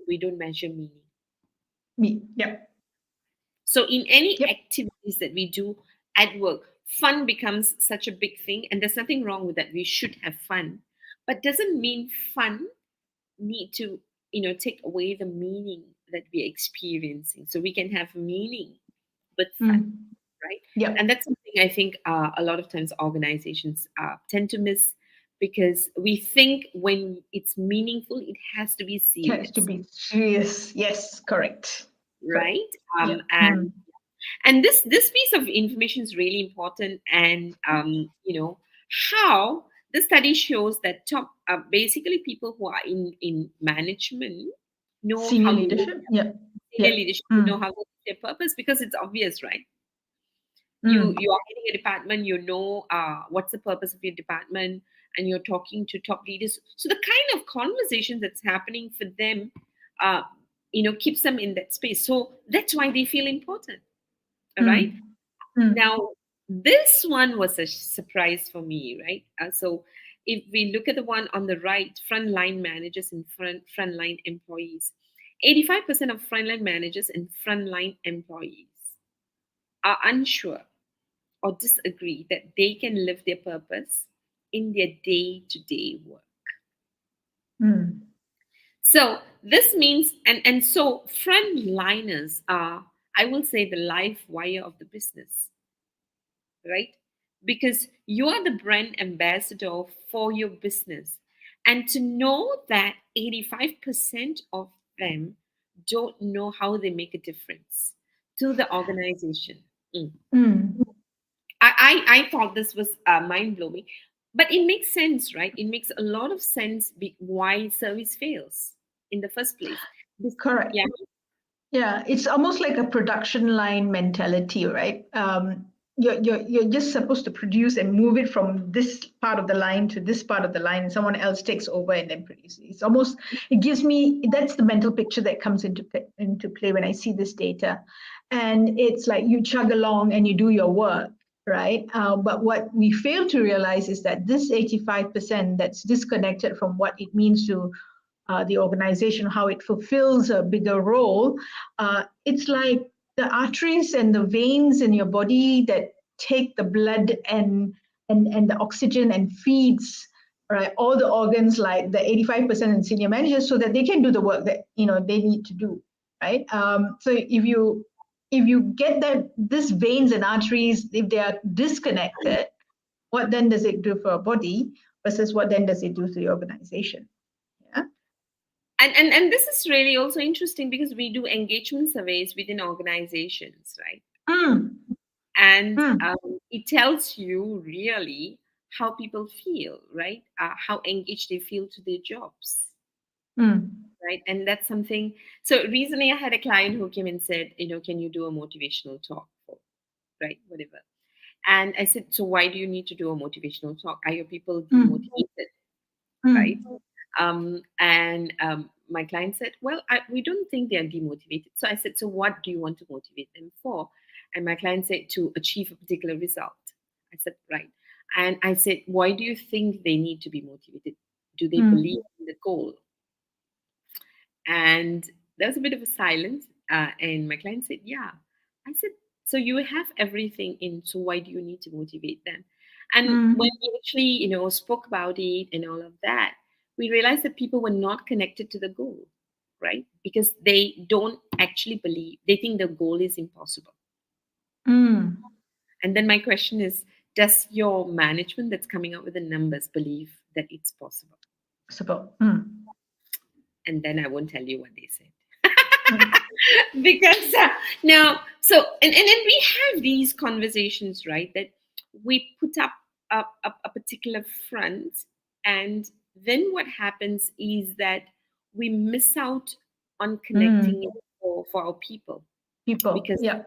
we don't measure meaning. me, yep, So in any yep. activities that we do at work, fun becomes such a big thing, and there's nothing wrong with that. We should have fun, but doesn't mean fun need to take away the meaning that we're experiencing. So we can have meaning with fun, Mm, right? And yep. that's something I think a lot of times organizations tend to miss, because we think when it's meaningful, it has to be Has to serious, be serious. Yes, correct. Correct. right? Yeah. And this piece of information is really important. And how the study shows that top basically people who are in management know Senior how to live leadership. Yeah. senior Yeah. leadership know Mm. how to live their purpose, because it's obvious, right? You Mm. you are heading a department, what's the purpose of your department, and you're talking to top leaders, so the kind of conversation that's happening for them uh, keeps them in that space, so that's why they feel important. All right. Mm. Mm. Now, this one was a surprise for me, right? So, if we look at the one on the right, frontline managers and frontline employees, 85% of frontline managers and frontline employees are unsure or disagree that they can live their purpose in their day-to-day work. Mm. So this means, and so frontliners are, I will say, the life wire of the business, right? Because you are the brand ambassador for your business. And to know that 85% of them don't know how they make a difference to the organization. Mm. Mm. I thought this was mind blowing, but it makes sense, right? It makes a lot of sense why service fails in the first place. Correct. Yeah. Yeah, it's almost like a production line mentality, right? You're just supposed to produce and move it from this part of the line to this part of the line, and someone else takes over and then produces. It's almost, it gives me, that's the mental picture that comes into play when I see this data, and it's like you chug along and you do your work, right? But what we fail to realize is that this 85% that's disconnected from what it means to the organization, how it fulfills a bigger role. It's like the arteries and the veins in your body that take the blood and the oxygen and feeds right all the organs like the 85% in senior managers so that they can do the work that they need to do, right? So if you get that this veins and arteries, if they are disconnected, what then does it do for a body versus what then does it do to the organization? Yeah. And this is really also interesting because we do engagement surveys within organizations, right? Mm, And mm, it tells you really how people feel, right? How engaged they feel to their jobs, mm, right? And that's something. So recently, I had a client who came and said, can you do a motivational talk for, right, whatever? And I said, so why do you need to do a motivational talk? Are your people mm, demotivated, right? mm, And my client said, well, we don't think they are demotivated. So I said, so what do you want to motivate them for? And my client said, to achieve a particular result. I said, right. And I said, why do you think they need to be motivated? Do they mm, believe in the goal? And there was a bit of a silence. And my client said, yeah. I said, so you have everything in, so why do you need to motivate them? And when mm, we actually, spoke about it and all of that, we realized that people were not connected to the goal, right? Because they don't actually believe, they think the goal is impossible. mm. And then my question is, does your management that's coming up with the numbers believe that it's possible? Support. And then I won't tell you what they said. Mm, Because now, so and then we have these conversations, right, that we put up a particular front, and then what happens is that we miss out on mm. connecting it for our people, People. because Yeah.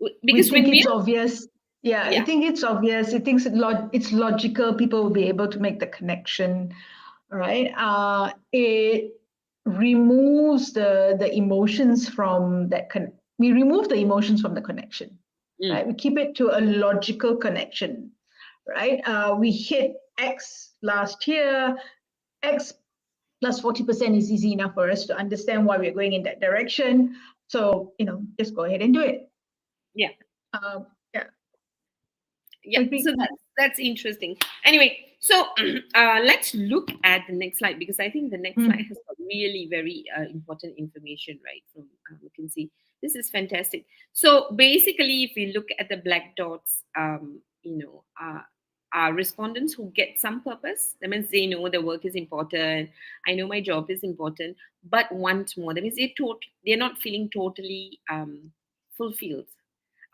We because think when it's we're obvious. Yeah, I yeah. think it's obvious. It thinks it's logical. People will be able to make the connection, right? It removes the emotions from that we remove the emotions from the connection, Mm, right? We keep it to a logical connection, right? We hit X last year. X plus 40% is easy enough for us to understand why we're going in that direction. So, just go ahead and do it. yeah. Yeah, Yeah, agree. so that's interesting. Anyway, so let's look at the next slide, because I think the next slide Mm, has got really very important information, right? From you can see this is fantastic. So basically, if we look at the black dots, respondents who get some purpose. That means they know the work is important. I know my job is important, but want more. That means they're not feeling totally fulfilled.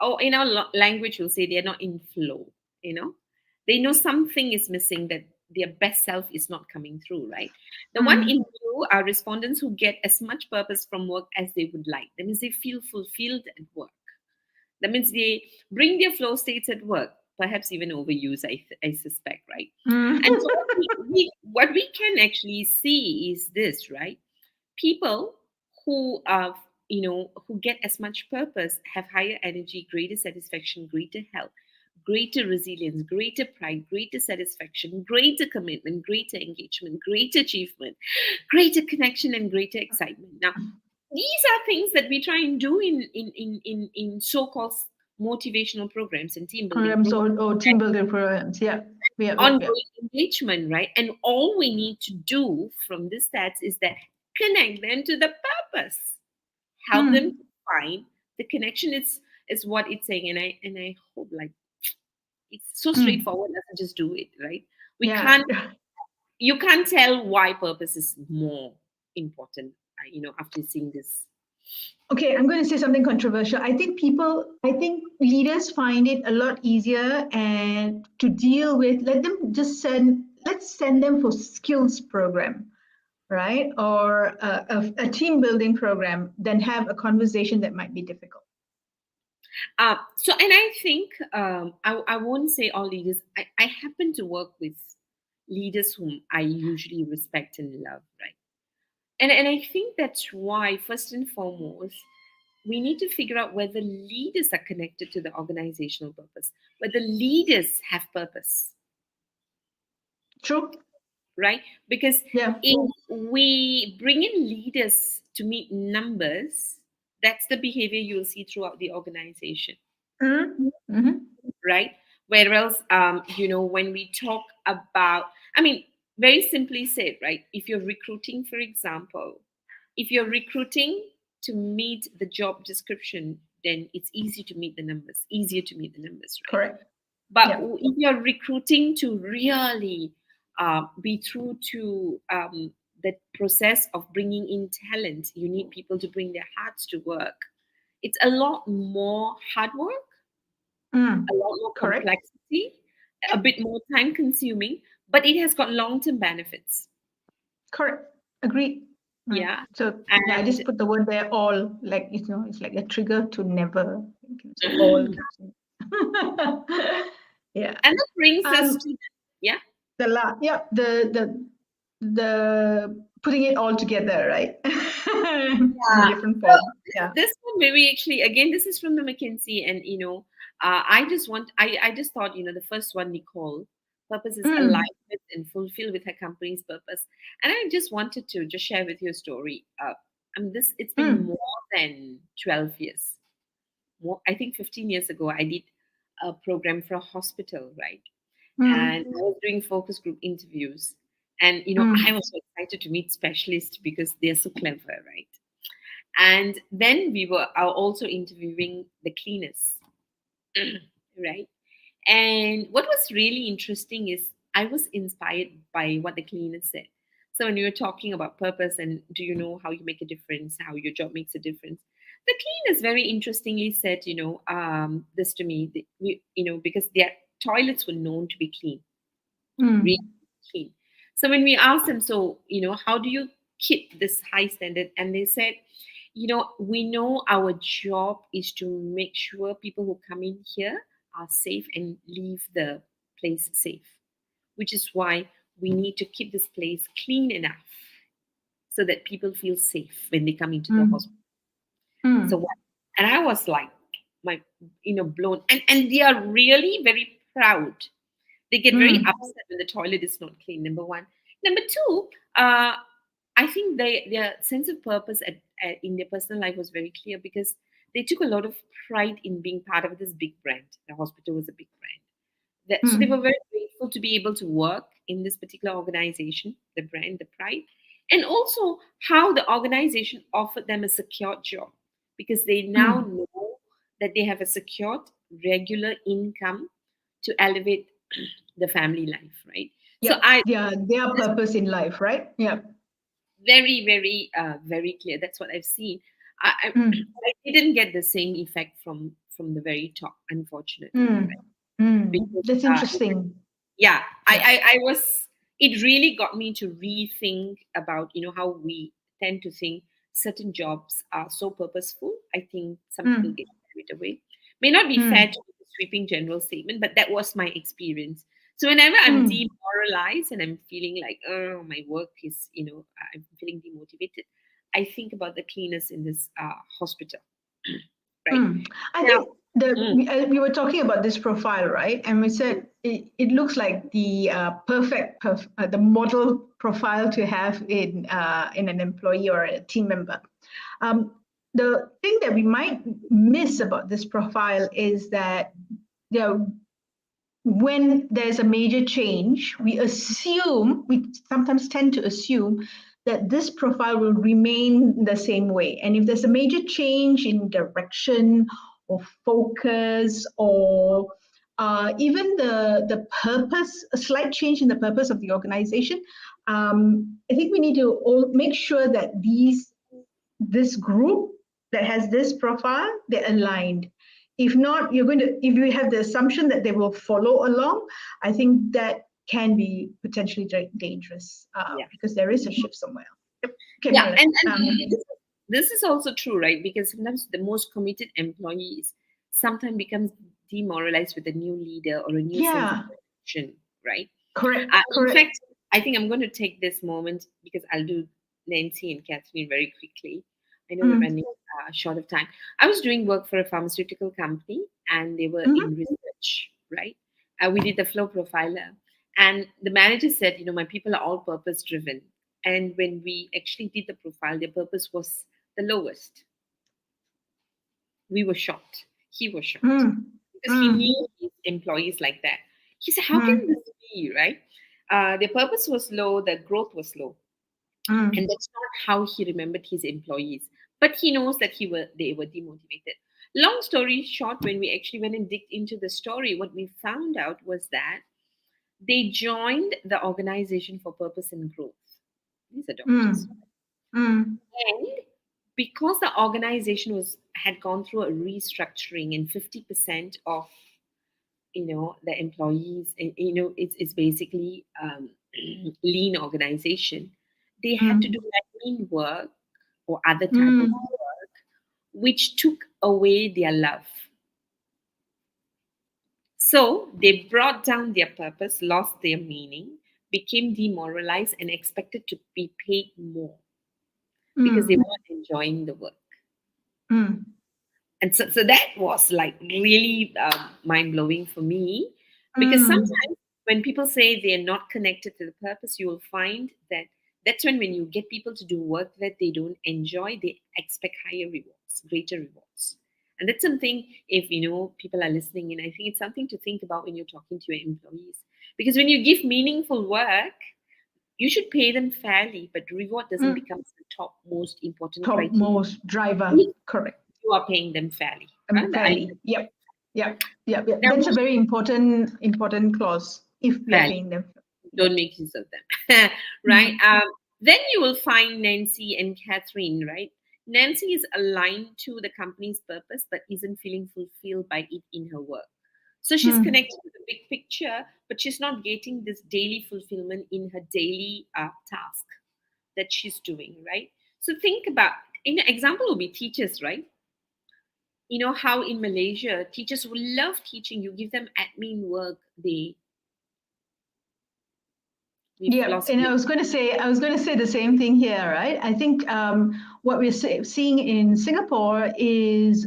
Or in our language, we'll say they're not in flow. You know, they know something is missing, that their best self is not coming through. Right. The one Mm. in blue are respondents who get as much purpose from work as they would like. That means they feel fulfilled at work. That means they bring their flow states at work, perhaps even overuse, I suspect, right? Mm. And so what we can actually see is this, right? People who are, who get as much purpose have higher energy, greater satisfaction, greater health, greater resilience, greater pride, greater satisfaction, greater commitment, greater engagement, greater achievement, greater connection, and greater excitement. Now, these are things that we try and do in so-called motivational programs and team building Programs programs, or team building programs. Yeah. Yeah. Yeah. Yeah. ongoing engagement, right? And all we need to do from the stats is that connect them to the purpose, help them Mm. to find the connection. Is what it's saying, and I hope, like, it's so Mm. straightforward. Let's just do it, right? We Yeah. can't You can't tell why purpose is more important, after seeing this. Okay, I'm going to say something controversial. I think leaders find it a lot easier and to deal with. Let's send them for skills program, right, or a team building program, than have a conversation that might be difficult. And I think, I won't say all leaders. I happen to work with leaders whom I usually respect and love, right? And I think that's why, first and foremost, we need to figure out whether leaders are connected to the organizational purpose, whether leaders have purpose, True. right? Because Yeah. if we bring in leaders to meet numbers, that's the behavior you'll see throughout the organization, Mm-hmm. right? Whereas, when we talk about, I mean, very simply said, right? If you're recruiting, for example, if you're recruiting to meet the job description, then it's easier to meet the numbers, right? Correct. But Yeah. if you're recruiting to really be true to the process of bringing in talent, you need people to bring their hearts to work. It's a lot more hard work, Mm. a lot more Correct. complexity, a Yep. bit more time consuming, but it has got long term benefits. Correct. Agreed. Right. Yeah. So yeah, I And just put the word there, all, like, it's like a trigger to never. So all comes in. Yeah. and that brings us Um. to, yeah. Yeah. The putting it all together, right? In a Yeah. different So form. Yeah. this one, maybe actually, again, this is from the McKinsey, and I just thought, the first one, Nicole, purpose is aligned Mm. with and fulfilled with her company's purpose, and I just wanted to just share with you a story. This it's been Mm. more than 12 years. More, I think 15 years ago, I did a program for a hospital, right? Mm. And I was doing focus group interviews, and I Mm. was so excited to meet specialists because they're so clever, right? And then we were also interviewing the cleaners, right? And what was really interesting is I was inspired by what the cleaners said. So when you were talking about purpose and do you know how you make a difference, how your job makes a difference, the cleaners very interestingly said, this to me, because their toilets were known to be clean, really Mm. clean. So when we asked them, so, how do you keep this high standard? And they said, we know our job is to make sure people who come in here are safe and leave the place safe, which is why we need to keep this place clean enough so that people feel safe when they come into the Mm. hospital. So Mm. what? And I was like, my, blown. And they are really very proud. They get very Mm. upset when the toilet is not clean. Number one. Number two, I think their sense of purpose in their personal life was very clear because they took a lot of pride in being part of this big brand. The hospital was a big brand. So they were Mm. very grateful to be able to work in this particular organization, the brand, the pride, and also how the organization offered them a secured job because they now Mm. know that they have a secured regular income to elevate the family life, right? So Yep. I Yeah, their this purpose in life, right? Yeah. very, very, very clear. That's what I've seen. Mm, I didn't get the same effect from the very top, unfortunately, mm, right? Because That's interesting. yeah, Yeah. I was. It really got me to rethink about how we tend to think certain jobs are so purposeful. I think some people Mm, get carried away. May not be fair to mm, make a sweeping general statement, but that was my experience. So whenever I'm mm, demoralized and I'm feeling like, oh, my work is, I'm feeling demotivated, I think about the cleaners in this hospital, right? I Now, think the mm, we were talking about this profile, right? And we said it looks like the the model profile to have in an employee or a team member. Um, the thing that we might miss about this profile is that you know, when there's a major change, we sometimes tend to assume that this profile will remain the same way. And if there's a major change in direction or focus or even the purpose, a slight change in the purpose of the organization, I think we need to all make sure that this group that has this profile, they're aligned. If not, if you have the assumption that they will follow along, I think that can be potentially dangerous yeah. because there is a shift somewhere. Yep. Okay, Yeah, Marilyn. and this is also true, right? Because sometimes the most committed employees sometimes becomes demoralized with a new leader or a new sense of Yeah, direction, right? correct, In correct. fact, I think I'm going to take this moment because I'll do Nancy and Catherine very quickly. I know we're Mm, running short of time. I was doing work for a pharmaceutical company, and they were in mm-hmm, research, right? We did the flow profiler, and the manager said, my people are all purpose driven. And when we actually did the profile, their purpose was the lowest. We were shocked. He was shocked mm, because he mm, knew his employees like that. He said, "How can mm, this be?" Right? Their purpose was low, the growth was low, and mm, that's not how he remembered his employees. But he knows that they were demotivated. Long story short, when we actually went and digged into the story, what we found out was that they joined the organization for purpose and growth. These are doctors. mm, mm, And because the organization had gone through a restructuring and 50% of the employees and it's basically lean organization, they had to do mm, admin work or other type of mm, work which took away their love. So they brought down their purpose, lost their meaning, became demoralized and expected to be paid more because they mm, weren't enjoying the work. mm, And so that was like really mind blowing for me because mm, sometimes when people say they're not connected to the purpose, you will find that that's when you get people to do work that they don't enjoy, they expect higher rewards, greater rewards. And that's something, if people are listening in, I think it's something to think about when you're talking to your employees. Because when you give meaningful work, you should pay them fairly, but reward doesn't mm. become the top most important criteria Topmost driver, if correct. you are paying them fairly. Huh? Fairly. Yep. Yep. Yep. Yep. Now, That's a very important clause if we are fairly, paying them. don't make use of them, right? Mm, Then you will find Nancy and Catherine, right? Nancy is aligned to the company's purpose, but isn't feeling fulfilled by it in her work. So she's mm, connected to the big picture, but she's not getting this daily fulfillment in her daily task that she's doing, right? So think about, an example will be teachers, right? How in Malaysia teachers will love teaching. You give them admin work, we've yeah, lost. and I was going to say the same thing here, right? I think what we're seeing in Singapore is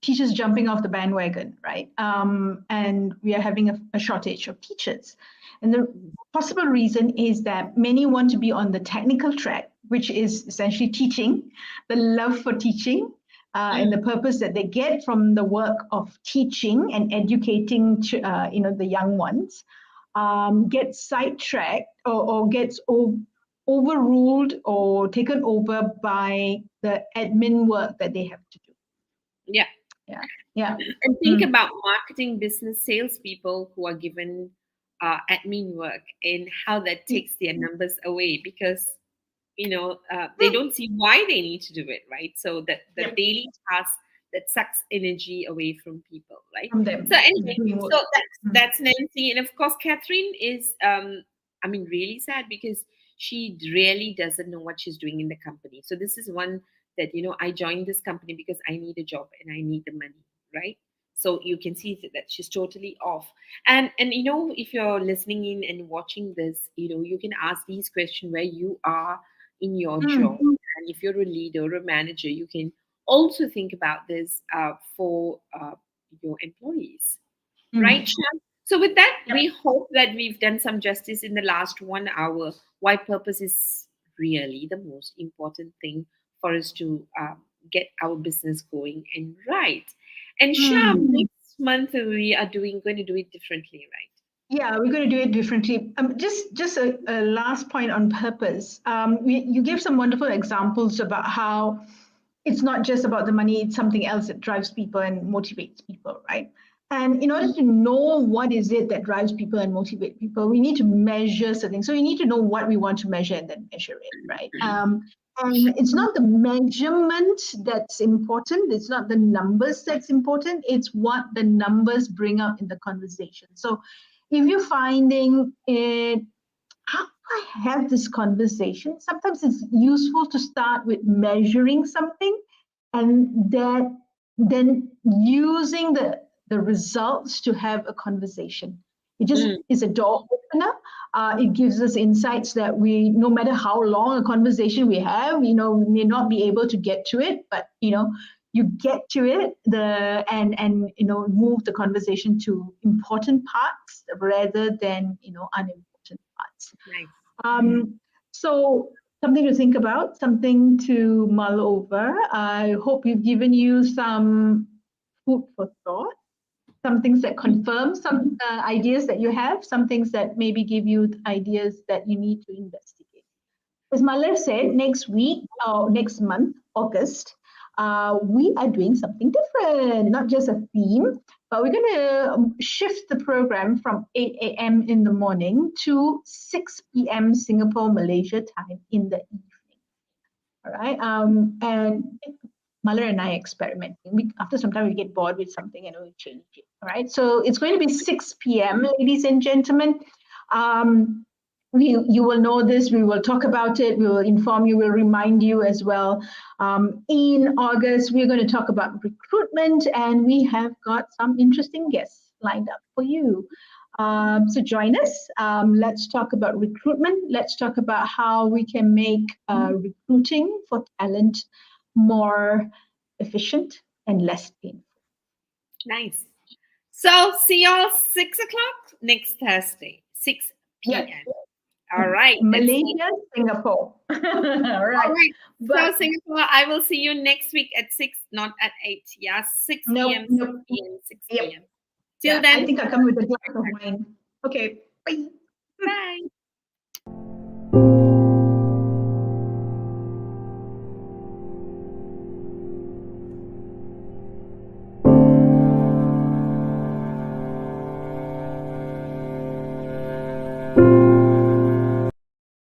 teachers jumping off the bandwagon, right? And we are having a shortage of teachers. And the possible reason is that many want to be on the technical track, which is essentially teaching, the love for teaching, and the purpose that they get from the work of teaching and educating, the young ones, gets sidetracked or gets overruled or taken over by the admin work that they have to do. Yeah. Yeah. Yeah. And think Mm. about marketing, business, salespeople who are given admin work and how that takes their numbers away because they don't see why they need to do it, right? So that the Yep. daily task that sucks energy away from people, right? From So them anyway, doing so work. Mm. that's Nancy, and of course Catherine is I mean really sad because she really doesn't know what she's doing in the company. So this is one that I joined this company because I need a job and I need the money, right? So you can see that she's totally off. And if you're listening in and watching this, you can ask these questions where you are in your job. Mm. And if you're a leader or a manager, you can also think about this for your employees, right, Mm. Shyam? So, with that, Yep. we hope that we've done some justice in the last 1 hour. Why purpose is really the most important thing for us to get our business going and right. And Shyam, Mm. next month we are going to do it differently, right? Yeah, we're going to do it differently. Just a last point on purpose. You gave some wonderful examples about how it's not just about the money, it's something else that drives people and motivates people, right? And in order to know what is it that drives people and motivate people, we need to measure something. So we need to know what we want to measure and then measure it, right? And it's not the measurement that's important. It's not the numbers that's important. It's what the numbers bring up in the conversation. So if you're finding it, how do I have this conversation? Sometimes it's useful to start with measuring something and that then using the results to have a conversation. It just Mm, is a door opener. It gives us insights that we, no matter how long a conversation we have, we may not be able to get to it, but you get to it and move the conversation to important parts rather than unimportant parts. nice. So something to think about, something to mull over. I hope we've given you some food for thought, some things that confirm some ideas that you have, some things that maybe give you ideas that you need to investigate. As Malar said, next week or next month, August, we are doing something different, not just a theme, but we're going to shift the program from 8 a.m. in the morning to 6 p.m. Singapore, Malaysia time in the evening. All right. And Malar and I experimenting. After some time, we get bored with something and we change it. All right. So it's going to be 6 p.m., ladies and gentlemen. Um, you will know this. We will talk about it. We will inform you. We'll remind you as well. In August, we're going to talk about recruitment, and we have got some interesting guests lined up for you. So join us. Let's talk about recruitment. Let's talk about how we can make recruiting for talent more efficient and less painful. Nice. So see y'all 6 o'clock next Thursday, 6 Yes, p.m. All right. Let's see. Malaysia, Singapore. All All right. right. But So Singapore, I will see you next week at 6, not at 8. Yeah, 6 nope, p.m., 6 nope. p.m., 6 Yep. p.m. Till Yeah, I then, think I'll come with a glass of wine. Okay, bye. bye.